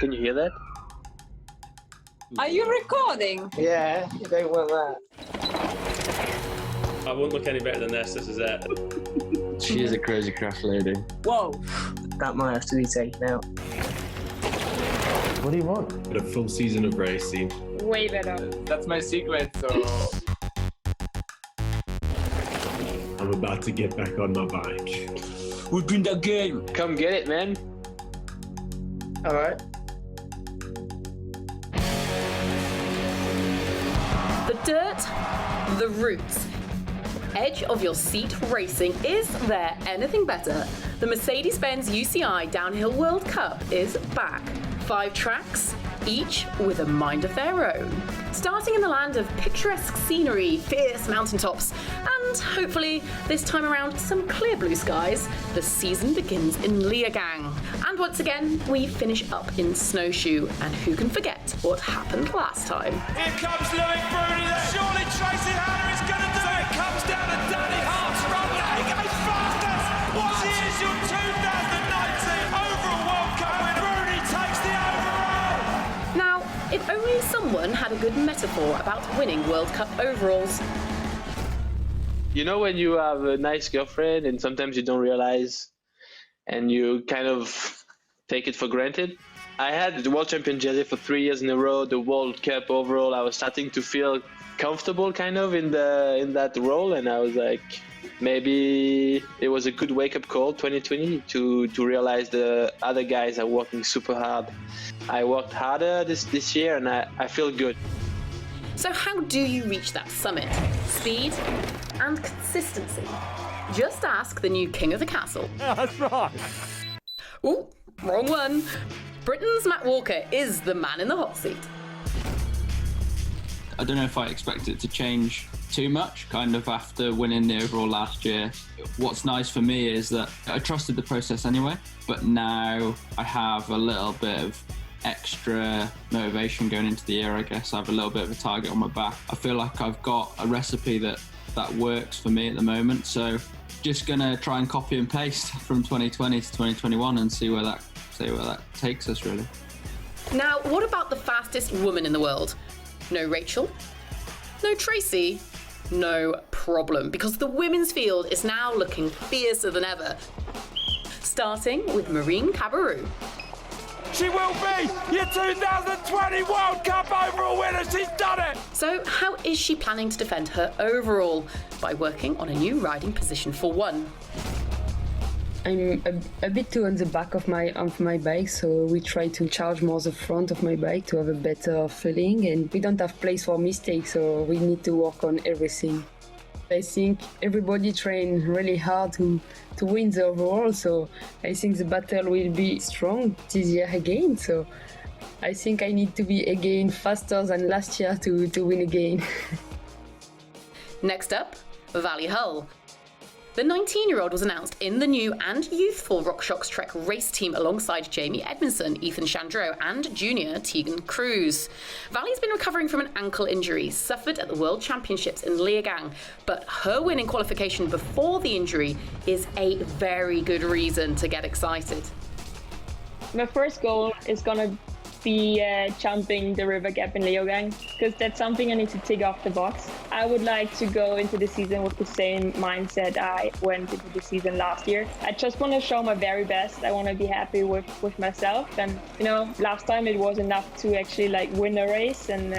Can you hear that? Are you recording? Yeah, you don't want that. I won't look any better than this. This is it. She is a crazy craft lady. Whoa. That might have to be taken out. What do you want? A full season of racing. Way better. That's my secret, so... I'm about to get back on my bike. We'll win the game. Come get it, man. All right. The dirt, the roots. Edge of your seat racing. Is there anything better? The Mercedes-Benz UCI Downhill World Cup is back. 5 tracks, each with a mind of their own. Starting in the land of picturesque scenery, fierce mountaintops, and hopefully this time around some clear blue skies, the season begins in Leogang. And once again, we finish up in snowshoe, and who can forget what happened last time? Here comes Louis Bruni there. Surely Tracy Hannah is going to do it. It comes down to Danny Hart's run. He goes fastest. What is your 2019 overall World Cup winner? Bruni takes the overall. Now, if only someone had a good metaphor about winning World Cup overalls. You know when you have a nice girlfriend and sometimes you don't realize and you kind of take it for granted? I had the World Champion jersey for 3 years in a row, the World Cup overall. I was starting to feel comfortable kind of in that role, and I was like, maybe it was a good wake-up call 2020 to realize the other guys are working super hard. I worked harder this year and I feel good. So how do you reach that summit? Speed and consistency. Just ask the new king of the castle. That's right. Ooh, wrong one. Britain's Matt Walker is the man in the hot seat. I don't know if I expect it to change too much, kind of after winning the overall last year. What's nice for me is that I trusted the process anyway, but now I have a little bit of extra motivation going into the year, I guess. I have a little bit of a target on my back. I feel like I've got a recipe that works for me at the moment, so just gonna try and copy and paste from 2020 to 2021 and see where that takes us, really. Now, what about the fastest woman in the world? No Rachel? No Tracy? No problem, because the women's field is now looking fiercer than ever. Starting with Maureen Cabarrou. She will be your 2020 World Cup overall winner. She's done it. So how is she planning to defend her overall? By working on a new riding position for one. I'm a bit too on the back of my bike, so we try to charge more the front of my bike to have a better feeling, and we don't have place for mistakes, so we need to work on everything. I think everybody trained really hard to win the overall, so I think the battle will be strong this year again, so I think I need to be again faster than last year to win again. Next up, Valley Hull. The 19-year-old was announced in the new and youthful RockShox Trek race team alongside Jamie Edmondson, Ethan Chandreau and junior Tegan Cruz. Valley's been recovering from an ankle injury suffered at the World Championships in Leogang, but her win in qualification before the injury is a very good reason to get excited. My first goal is going to be jumping the river gap in Leogang, because that's something I need to tick off the box. I would like to go into the season with the same mindset I went into the season last year. I just want to show my very best. I want to be happy with myself, and last time it was enough to actually win a race and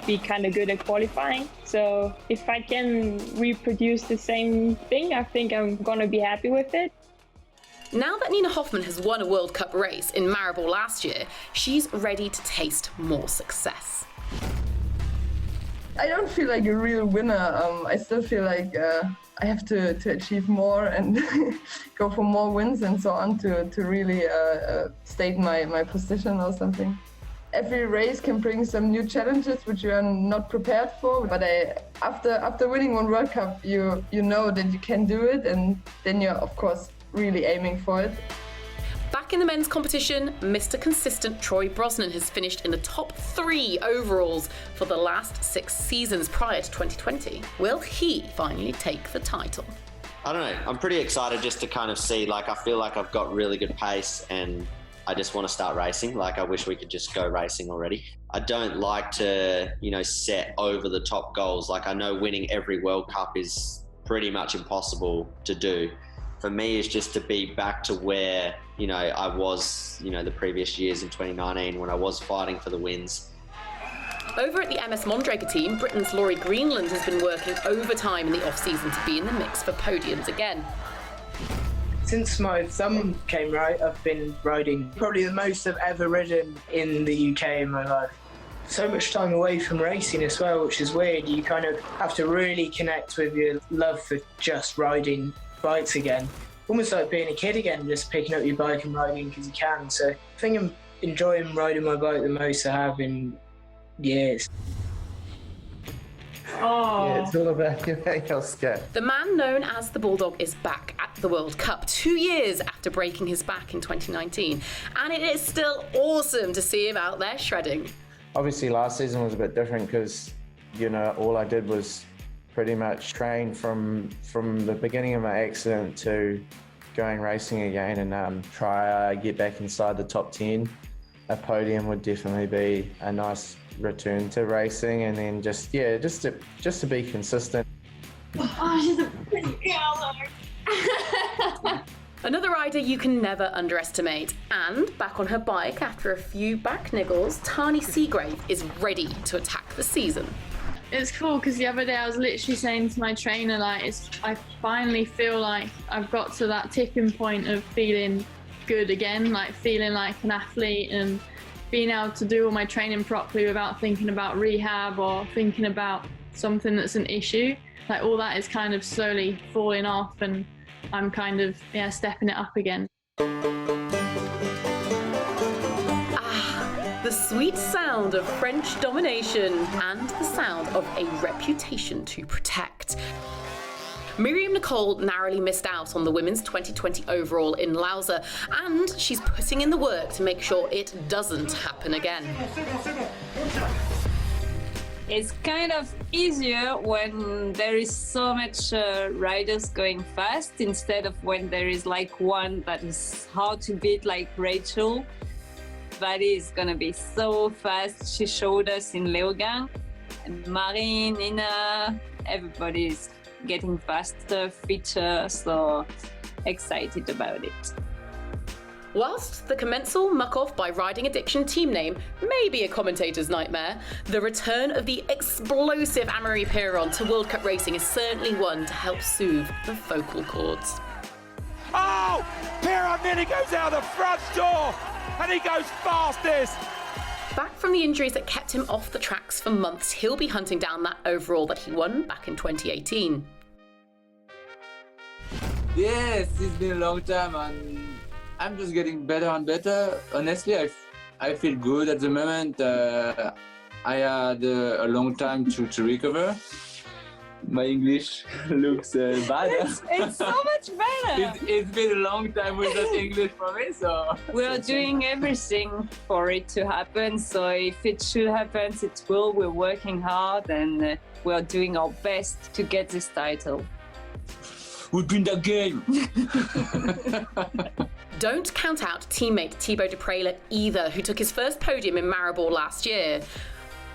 be kind of good at qualifying. So if I can reproduce the same thing, I think I'm going to be happy with it. Now that Nina Hoffman has won a World Cup race in Maribor last year, she's ready to taste more success. I don't feel like a real winner. I still feel like I have to achieve more and go for more wins and so on to really state my position or something. Every race can bring some new challenges which you are not prepared for. But after winning one World Cup, you know that you can do it, and then you're of course really aiming for it. Back in the men's competition, Mr. Consistent Troy Brosnan has finished in the top 3 overalls for the last 6 seasons prior to 2020. Will he finally take the title? I don't know. I'm pretty excited just to kind of see, I feel like I've got really good pace and I just want to start racing. Like, I wish we could just go racing already. I don't like to, set over the top goals. Like, I know winning every World Cup is pretty much impossible to do. For me, it's just to be back to where, I was, the previous years in 2019 when I was fighting for the wins. Over at the MS Mondraker team, Britain's Laurie Greenland has been working overtime in the off-season to be in the mix for podiums again. Since my thumb came right, I've been riding probably the most I've ever ridden in the UK in my life. So much time away from racing as well, which is weird. You kind of have to really connect with your love for just riding bikes again. Almost like being a kid again, just picking up your bike and riding because you can. So I think I'm enjoying riding my bike the most I have in years. Oh. Yeah, it's all about your scared. The man known as the Bulldog is back at the World Cup 2 years after breaking his back in 2019, and it is still awesome to see him out there shredding. Obviously, last season was a bit different because, all I did was pretty much train from the beginning of my accident to going racing again and try get back inside the top 10. A podium would definitely be a nice return to racing, and then just to be consistent. Oh, she's a pretty girl. Another rider you can never underestimate, and back on her bike after a few back niggles, Tani Seagrave is ready to attack the season. It's cool because the other day I was literally saying to my trainer, I finally feel like I've got to that tipping point of feeling good again, like feeling like an athlete and being able to do all my training properly without thinking about rehab or thinking about something that's an issue. Like, all that is kind of slowly falling off, and I'm kind of stepping it up again. The sweet sound of French domination and the sound of a reputation to protect. Miriam Nicole narrowly missed out on the women's 2020 overall in Lausa, and she's putting in the work to make sure it doesn't happen again. It's kind of easier when there is so much riders going fast instead of when there is like one that is hard to beat, like Rachel. That is gonna be so fast. She showed us in Leogang. And Marie, Nina, everybody's getting faster, fitter, so excited about it. Whilst the commensal muck-off by riding addiction team name may be a commentator's nightmare, the return of the explosive Anne-Marie Piron to World Cup racing is certainly one to help soothe the vocal cords. Oh! Piron nearly goes out the front door, and he goes fastest! Back from the injuries that kept him off the tracks for months, he'll be hunting down that overall that he won back in 2018. Yes, it's been a long time, and I'm just getting better and better. Honestly, I feel good at the moment. I had a long time to recover. My English looks bad. It's so much better. It's been a long time without English for me, so... We're doing everything for it to happen, so if it should happen, it will. We're working hard, and we're doing our best to get this title. We've been the game. Don't count out teammate Thibaut Depraylet either, who took his first podium in Maribor last year.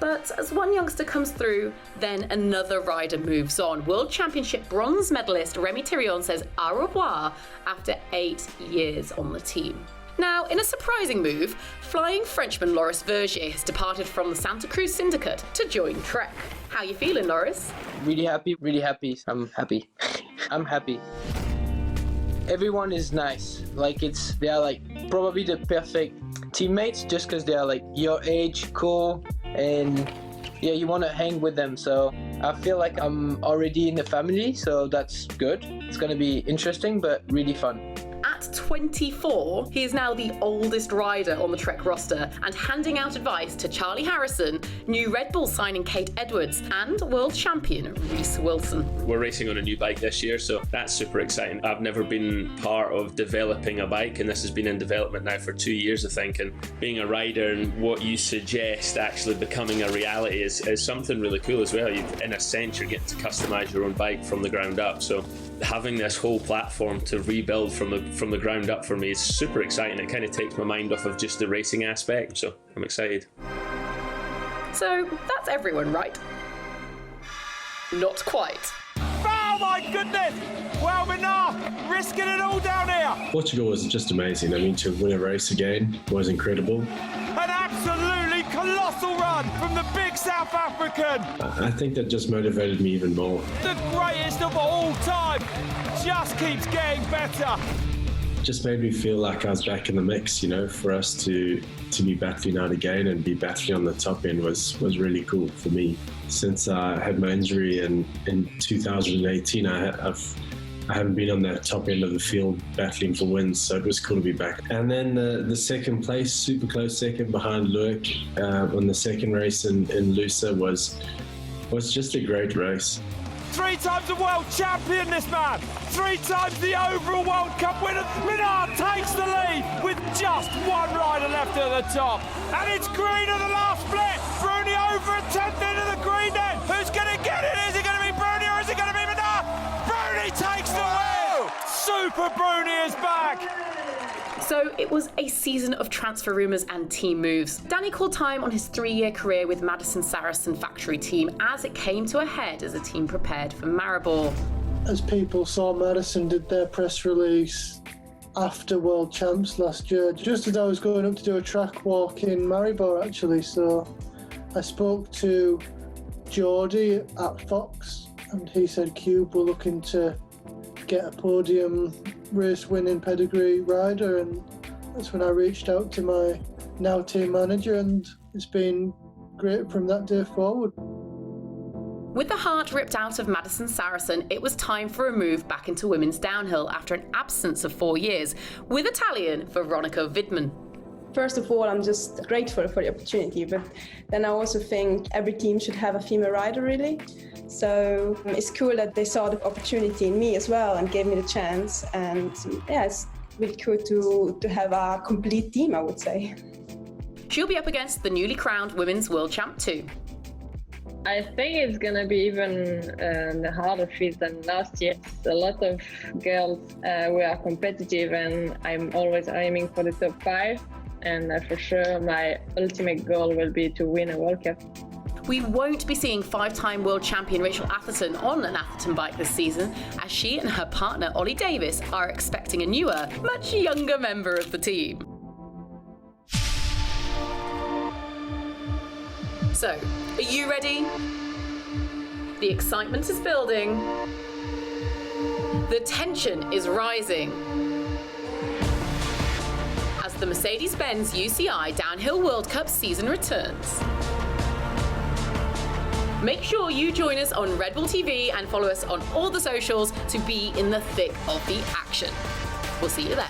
But as one youngster comes through, then another rider moves on. World Championship bronze medalist Remy Thirion says au revoir after 8 years on the team. Now, in a surprising move, flying Frenchman Loris Vergier has departed from the Santa Cruz Syndicate to join Trek. How you feeling, Loris? Really happy, really happy. I'm happy. I'm happy. Everyone is nice. They are like probably the perfect teammates just because they are like your age, cool, and yeah, you want to hang with them. So I feel like I'm already in the family, so that's good. It's going to be interesting, but really fun. At 24, he is now the oldest rider on the Trek roster and handing out advice to Charlie Harrison, new Red Bull signing Kate Edwards, and world champion Reece Wilson. We're racing on a new bike this year, so that's super exciting. I've never been part of developing a bike, and this has been in development now for 2 years, I think, and being a rider and what you suggest actually becoming a reality is something really cool as well. In a sense, you're getting to customise your own bike from the ground up, so having this whole platform to rebuild from the ground up for me is super exciting. It kind of takes my mind off of just the racing aspect, so I'm excited. So that's everyone, right? Not quite. Oh my goodness! Well, Menard, risking it all down here. Portugal was just amazing. I mean, to win a race again was incredible. An absolutely colossal run from the big South African. I think that just motivated me even more. The greatest of all time just keeps getting better. Just made me feel like I was back in the mix, you know, for us to be battling out again and be battling on the top end was really cool for me. Since I had my injury in 2018, I haven't been on that top end of the field battling for wins, so it was cool to be back. And then the second place, super close second behind Loic on the second race in Lusa was just a great race. 3 times a world champion, this man. 3 times the overall World Cup winner. Menard takes the lead with just one rider left at the top. And it's green at the last split. Bruni over a 10th into the green then. Who's going to get it? Is it going to be Bruni or is it going to be Menard? Bruni takes the win. Super Bruni is back. So it was a season of transfer rumours and team moves. Danny called time on his 3-year career with Madison Saracen factory team as it came to a head as the team prepared for Maribor. As people saw, Madison did their press release after World Champs last year, just as I was going up to do a track walk in Maribor actually. So I spoke to Geordie at Fox and he said Cube were looking to get a podium race winning pedigree rider, and that's when I reached out to my now team manager, and it's been great from that day forward. With the heart ripped out of Madison Saracen, it was time for a move back into women's downhill after an absence of 4 years, with Italian Veronica Widman. First of all, I'm just grateful for the opportunity, but then I also think every team should have a female rider, really. So it's cool that they saw the opportunity in me as well and gave me the chance. And yeah, it's really cool to have a complete team, I would say. She'll be up against the newly crowned Women's World Champ too. I think it's going to be even a harder feat than last year. A lot of girls we are competitive, and I'm always aiming for the top 5. And for sure, my ultimate goal will be to win a World Cup. We won't be seeing 5-time world champion Rachel Atherton on an Atherton bike this season, as she and her partner Ollie Davis are expecting a newer, much younger member of the team. So, are you ready? The excitement is building. The tension is rising. As the Mercedes-Benz UCI Downhill World Cup season returns. Make sure you join us on Red Bull TV and follow us on all the socials to be in the thick of the action. We'll see you there.